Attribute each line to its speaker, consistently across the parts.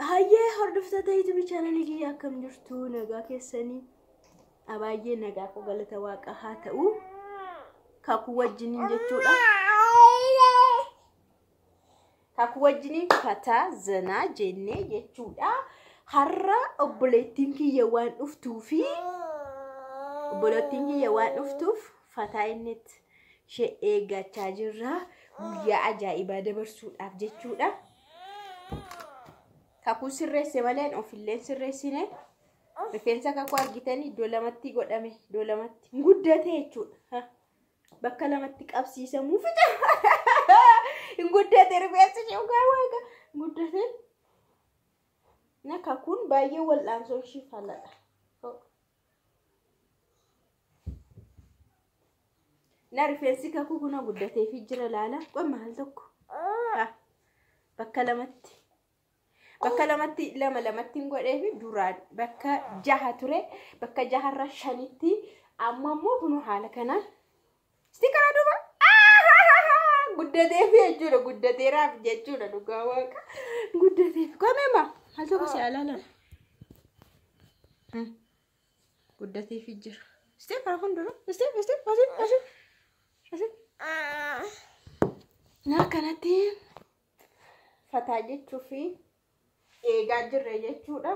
Speaker 1: Hayyee hordoftoota YouTube channel kiyya akkam jirtu nagaa keessanii abaay'ee nagaa ko galata waaqa haa ta'u kakuu wajjiniin jechuudha. Kakuu wajjiniin fataa zanaa jennee jechuudha. Har'a obboleettiin kiyya waan dhuftuufi obboleettiin kiyya waan dhuftuuf fataa innitti ishee eeggachaa jirra. Guyyaa ajaa'ibaa dabarsuudhaaf jechuudha. Kakuu sirreesse malee ofillee sirreessine rifeensa kakuu argitanii iddoo lamatti godhame iddoo lamatti guddate jechuudha. Bakka lamatti qabsiisamuu fida. Guddate rifeensi shoogaa waaqa guddate. Na kakuun baay'ee wal'aansoo ishii faladha. Na rifeensi kakuu kuna guddatee fi jira laala qomma hal tokko. Bakka lamatti lamatti godhee fi duraan bakka 6 ture bakka 6 irra 5tti amma immoo bunu haala kanaan stikara duba guddatee fi jechuudha guddateeraaf jechuudha dhugaa waaqa guddatee fi komeema hal tokko si alaala guddatee fi jira stikara kun dura asii na kanatti fataa jechuu fi eegaa jirre jechuudha.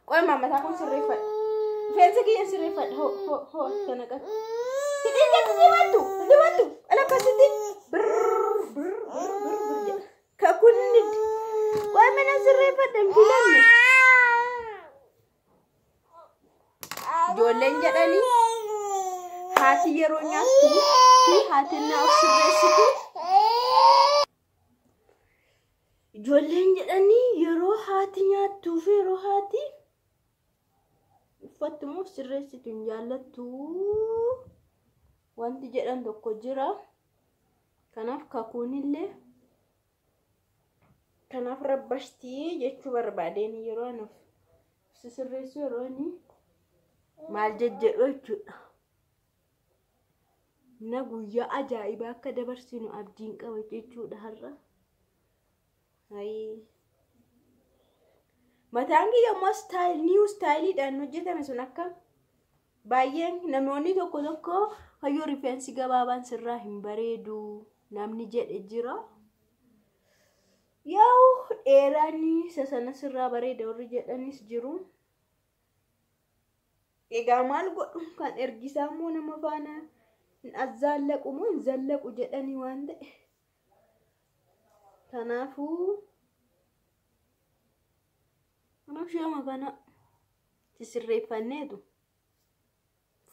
Speaker 1: Qoy mataa kun sirreeffadha. Rifeensa kiyya sirreeffadha. Ho kana qaba. Hidhiin dibattu ala akkasitti kakuun qoy mana sirreeffadha hin filanne. Ijoolleen jedhanii haati yeroo nyaattu fi haatiin na of sirreessitu. Ijoolleen jedhanii yeroo haati nyaattuu fi yeroo haati uffatumuuf sirreessitu hin jaallattu wanti jedhan tokko jira. Kanaaf kakuunillee kanaaf rabbashtii jechuu barbaadeen yeroo anuuf sirreessu yeroo inni maal jejjedhu jechuudha. Na guyyaa ajaa'ibaa akka dabarsinu abdiin qaba jechuudha har'a. Mataan kiyya immoo new styleidhaan hojjetame sun akka baay'een namoonni tokko hayyoo rifeensi gabaabaan sirraa hin bareedu namni jedhe jira. Yoo dheeraanii sana sirraa bareeda warri jedhanis jiru. Egaa maal godhu kan ergisaa immoo nama faana hin azzaalaqu moo hin zallaqu jedhanii waan ta'e. Kanaafuu shama kana sirreeffanneetu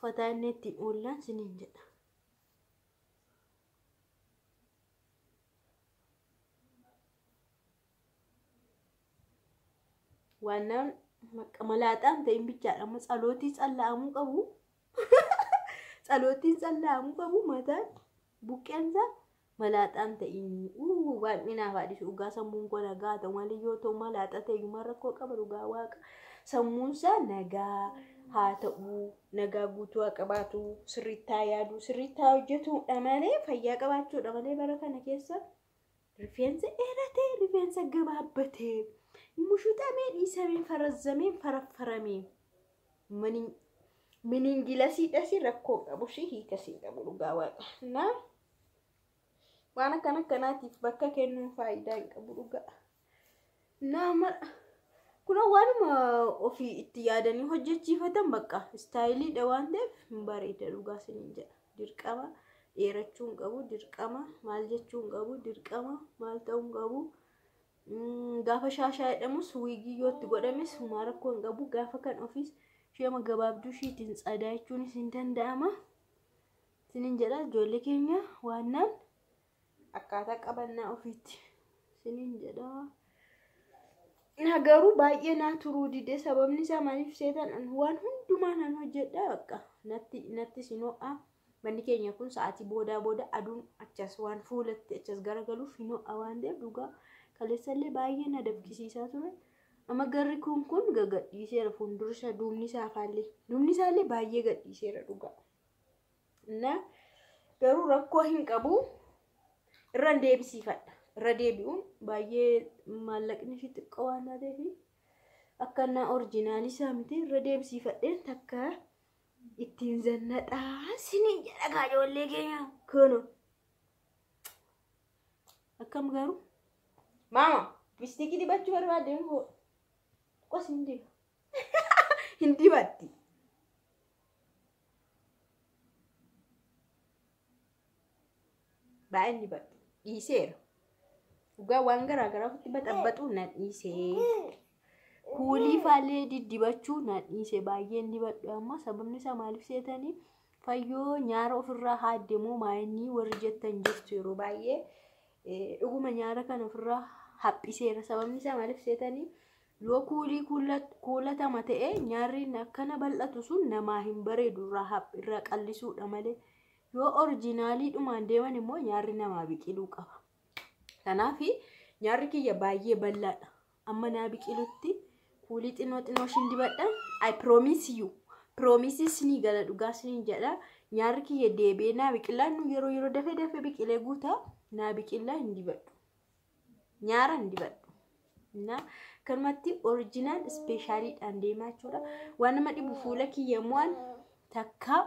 Speaker 1: fataa inni ittiin oollaan siniin jedha. Waannaan malaaxaan ta'in bichaadha amma tsalootii tsalla'amuu qabu. Tsalootiin tsalla'amuu qabu mataan buqqeensa malaaxaan ta'in waan minaaf haadhisu dhugaa sammuun koo nagaa ta'u malee yoo ta'u malaaxa ta'e maal rakkoo qaba dhugaa waaqa sammuunsaa nagaa haa ta'u nagaa guutuu haa qabaatu sirriittaa yaadu sirriittaa hojjetuudha malee fayyaa qabaachuudha malee bara kana keessa rifeensa dheeratee rifeensa gabaabbatee mushuuxamee dhiisamee farazzamee faraffaramee miniin gilasiidhasi rakkoo qabu shi hiikasii qabu dhugaa waaqa. Waan akkanaatiif bakka kennuun faayidaa hin qabu dhugaa. Nama kun waanuma ofii itti yaadanii hojjechiifatan bakka istaayiliidha waan ta'eef hin bareeda dhugaa siniin jedha. Dirqama dheerachuu hin qabu dirqama maal jechuu hin qabu dirqama maal ta'uu hin qabu. Gaafa shaashaa jedhamus wiigii yoo itti godhames homaa rakkoo hin qabu. Gaafa kan ofiis ishee gabaabduu ishiitiin tsadaa jechuunis hin danda'ama. Siniin jedha ijoollee keenya waannaan akkaataa qabannaa ofiitti siniin jedha. Nagaruu baay'ee naa turuu didee sababni isaa maaliif seetan waan hundumaa nan hojjedha bakka natti sinoo'a. Manni keenya kun sa'aatii booda aduun achas waan fuulatti achas garagaluuf hinoo'a waan ta'eef dhugaa kaleessallee baay'ee na dabkisiisaa ture. Amma garri kun gagadhiiseera fuuldursa duubni isaallee baay'ee gadhiiseera dhugaa. Na garuu rakkoo hin qabu. Irraan deebisiifadha. deebi'uun baay'ee maallaqni ishee xiqqoo waan ta'eef akkana orjinaali isaa miti irra deebisiifadheen takka ittiin zannadhaa siniin jedha gaajollee keenya kunu akkam garuu maama lipstiikii dibachuu barbaadeen hoo qos hin diba hin dibatti baay'een dibadhu dhiiseera dhugaa waan garaagaraa ofitti baxabbatu na dhiisee kuulii faalee dibachuu na dhiisee baay'een dibadhu amma sababni isaa maaliif seetanii fayyoo nyaara ofirraa haaddemoo maayinii warri jettan jirtu yeroo baay'ee dhuguma nyaara kana ofirraa haphiseera sababni isaa maaliif seetanii yoo kuulii kuulatama ta'e nyaarri akkana bal'atu sun namaa hin bareedu irraa qallisuudha malee yoo orjinaalii dhumaan deeman immoo nyaarri namaa biqiluu qaba. Kanaaf nyaarri kiyya baay'ee bal'aadha. Amma naa biqilutti kuulii xinnoo shin dibadha. I promise you. Promises ni gala dhugaa siniin jedha. Nyaarri kiyya deebee naa biqilaa nu yeroo dafee biqilee guutaa naa biqilaa hin dibadhu. Nyaara hin dibadhu. Na kanumatti original specialidhaan deemaa jechuudha. Waan nama dhibu fuula kiyya mo'an takka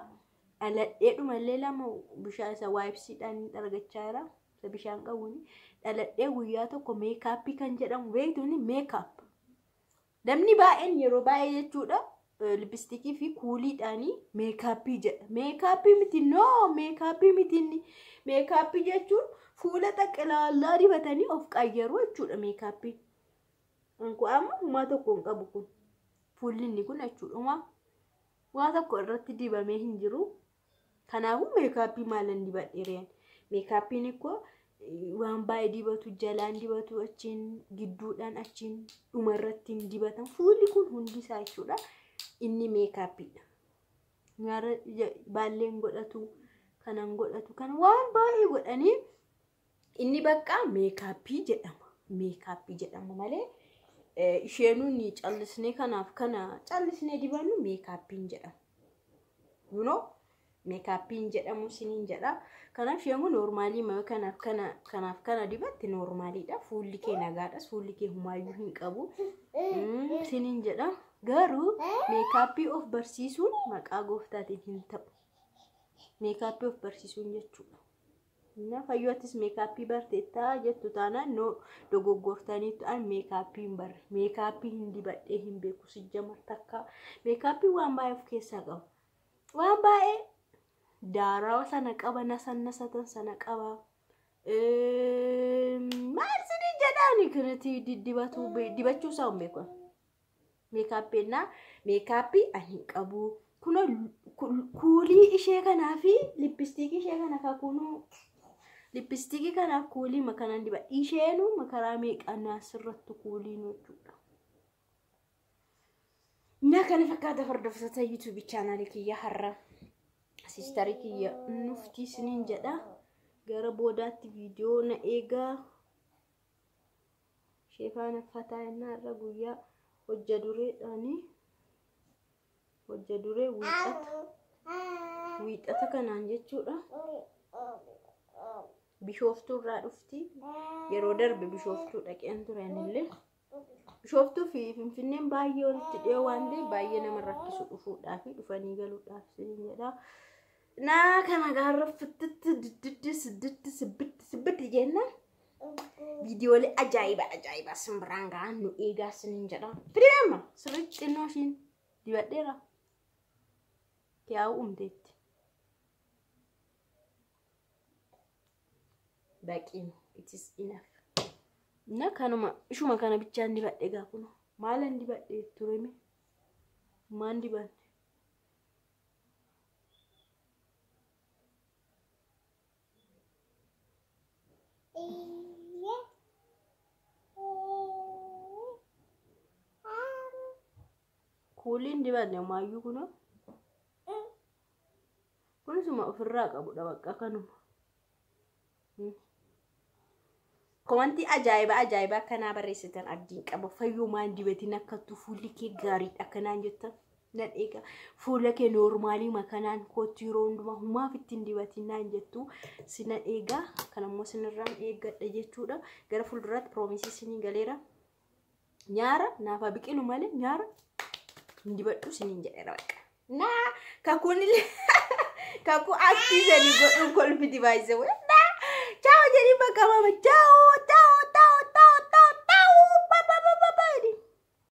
Speaker 1: dhaladheedhuma illee lama bishaan isa waayipsiidhaan argachaa jira. Bishaan qabuuni dhaladhee guyyaa tokko meekaappii kan jedhamu beektuuni meekaap. Namni baay'een yeroo baay'ee jechuudha lipstiikii fi kuuliidhaanii meekaappii jedha. Meekaappii miti noo meekaappii miti meekaappii jechuun fuula xaqqilaalaa dibatanii of qayyaru jechuudha meekaappii. Anku amma humaa tokko hin qabu kun fuulli inni kun jechuudha waa tokko irratti dibamee hin jiru. Kanaafuu meekaappii maalan dibadheereen meekaappiin ikkoo waan baay'ee dibatu jalaan dibatu achiin gidduudhaan achiin dhuma irratti dibatan fuulli kun hundi isaa jechuudha inni meekaappiidha. Nyaara baalleen godhatu kanan godhatu kan waan baay'ee godhanii inni bakka meekaappii jedhama malee isheenuun callisnee kanaaf kana callisnee dibannu meekaappiin jedhama. You know meekaappiin jedhamu siniin jedha. Kanaaf isheen kun noormaalii kanaaf kana dibatti noormaaliidha. Fuulli kee nagaadhas fuulli kee humaayyuu hin qabu siniin jedha. Garuu meekaappii of barsiisuun maqaa gooftaatiin hin ta'u. Meekaappii of barsiisuun jechuudha. Na fayyootis meekaappii barteettaa jettu taanaan no dogoggortanii ta'an meekaappii hin barre. Meekaappii hin dibadhee hin beeku sijjamar takka. Meekaappii waan baay'ee of keessaa qaba. Waan baay'ee daaraa sana qaba nasatan sana qaba. Maal sini jedhaani kanatti dibachuu isaa hin beeku. Meekaappii ani qabu. Kuulii ishee kanaa fi lipstiikii ishee kana kakunu lipstiikii kanaaf kuulii makanan diba isheenu makaraa meeqannaa sirrattu kuulii jechuudha. Na kana fakkaata hordoftoota YouTube channel kiyya har'a sistarii kiyya nuftii siniin jedha gara boodaatti viidiyoo na eegaa sheefaan affataa innaa irra guyyaa hojja duree wiixata kanaan jechuudha. Bishooftuu irraa dhufti yeroo darbe bishooftuu dhaqeen turanillee bishooftuu fi Finfinneen baay'ee walitti dhiyoo waan ta'eef baay'ee nama rakkisu dhufuudhaaf dhufanii galuudhaaf siniin jedha. Na kana gaarra fittitti sibitti jenna viidiyoolee ajaa'iba simbiraan gahan nu eegaa siniin jedha. Fideema sirriitti xinnoo ishiin dibadheera yaa'u umteetti. Baqiin it is enough. Na kanuma ishuma kana bichaan dibadhe gaa kun maalan dibadhe tureme maan dibadhe kuuliin dibadhe maayyuu kuno kunisuma ofirraa qabudha bakka kanuma. Komantii ajaa'iba kanaa barreessitan abdiin qaba fayyumaan dibatiin akka fuulli kee gaariidha kanaan jettan nan eega fuula kee normaalii makanaan kootti yeroo hundumaa humaaf ittiin dibatinaan jettu sinan eega kanammoo sinirraan eeggadha jechuudha gara fuulduraatti promisii siniin galeera nyaara naafa biqilu malee nyaara dibadhu siniin jedheera baqa naa kakuunillee kakuu aktii sanii godhuun kolfiti baay'ise ciao jadi bakka mama ciao